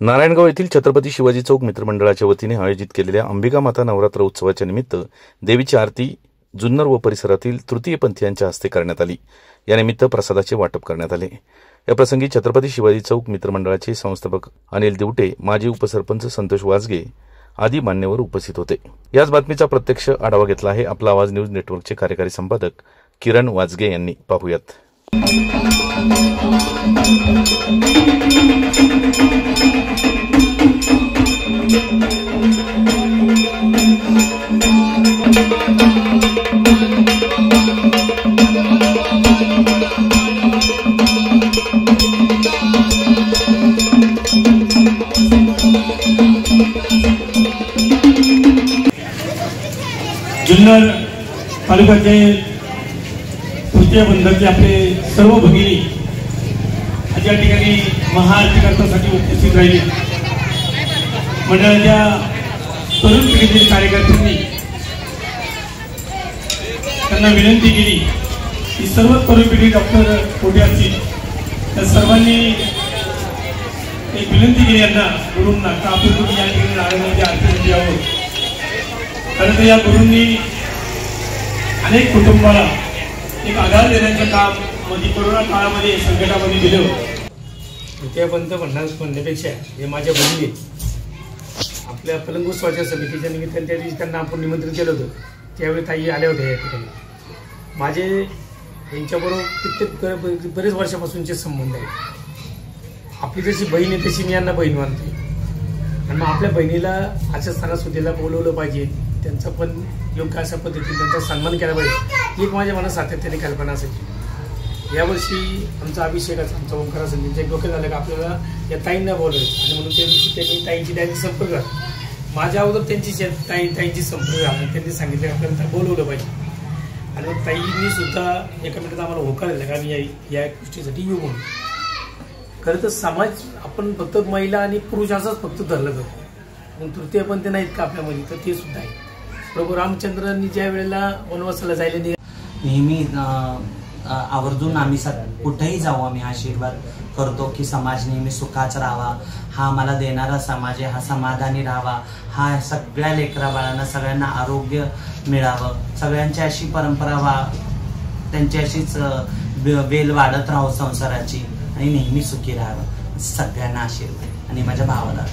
नारायणगाव येथील छत्रपती शिवाजी चौक मित्रमंडळाच्या वतीने आयोजित केलेल्या अंबिका माता नवरात्र उत्सवाच्या निमित्त देवीची आरती जुन्नर व परिसरातील तृतीयपंथीयांच्या हस्ते करण्यात आली। या निमित्त प्रसादाचे वाटप करण्यात आले। या प्रसंगी छत्रपती शिवाजी चौक मित्रमंडळाचे संस्थापक अनिल दिवटे, माजी उपसरपंच संतोष वाजगे आदी मान्यवर उपस्थित होते। याच बातमीचा प्रत्यक्ष आढावा घेतला आहे आपला आवाज न्यूज नेटवर्कचे कार्यकारी संपादक किरण वाजगे यांनी। पाहूयात। जुन्नर तालुक्याचे तृतीय बंधूचे आपले सर्व भगिनी या ठिकाणी महाआरती करण्यासाठी उपस्थित राहिले। मंडळाच्या तरुण पिढीतील कार्यकर्त्यांनी त्यांना विनंती केली की सर्व तरुण पिढी डॉक्टर कोठे असतील त्या सर्वांनी एक विनंती केली यांना गुरूंना का आपण तुम्ही या ठिकाणी नारायणाची आरतीसाठी यावं। खरं तर या गुरूंनी अनेक कुटुंबाला एक आधार देण्याचं काम मध्ये कोरोना काळामध्ये संकटामध्ये दिलं। तृतीयपंथ म्हणण्यापेक्षा हे माझ्या बहिणी आपल्या फलंगोत्सवाच्या समितीच्या निमित्ताने त्या दिवशी त्यांना आपण निमंत्रण केलं होतं। त्यावेळी ताई आल्या होत्या या ठिकाणी। माझे यांच्याबरोबर कित्येक बरेच वर्षापासूनचे संबंध आहेत। आपली जशी बहीण आहे तशी मी यांना बहीण मानते आणि मग आपल्या बहिणीला आजच्या सणासुदीला बोलवलं पाहिजे, त्यांचा पण योग्य अशा पद्धतीने त्यांचा सन्मान केला पाहिजे एक माझ्या मनात सातत्याने कल्पना असायची। यावर्षी आमचा अभिषेकाचा आमचा ओंकार संदीपचा एक डोक्यात आलं की आपल्याला या ताईंना बोलवायचं आणि म्हणून त्या दिवशी त्यांनी ताईंची डायरेक्ट संपर्क झाला। माझ्या अगोदर त्यांची ताईंची संपर्क झाला आणि त्यांनी सांगितलं की आपल्याला बोलवलं पाहिजे आणि मग ताईंनी सुद्धा एका मिनिटात आम्हाला होकार दिला का मी या गोष्टीसाठी येऊ म्हणून। खरं तर समाज आपण फक्त महिला आणि पुरुष असंच फक्त धरलं जातो, मग तृतीयपंथी नाहीत का आपल्यामध्ये, तर ते सुद्धा आहे। प्रभू रामचंद्रांनी ज्या वेळेला वनवासाला जायला नेहमी आवर्जून आम्ही कुठेही जाऊ आम्ही आशीर्वाद करतो की समाज नेहमी सुखाच राहावा, हा मला देणारा समाज आहे, हा समाधानी राहावा, हा सगळ्या लेकरा बाळांना सगळ्यांना आरोग्य मिळावं, सगळ्यांची अशी परंपरा त्यांची अशीच वेल वाढत राहावं संसाराची आणि नेहमी सुखी राहावं, सगळ्यांना आशीर्वाद आणि माझ्या भावाला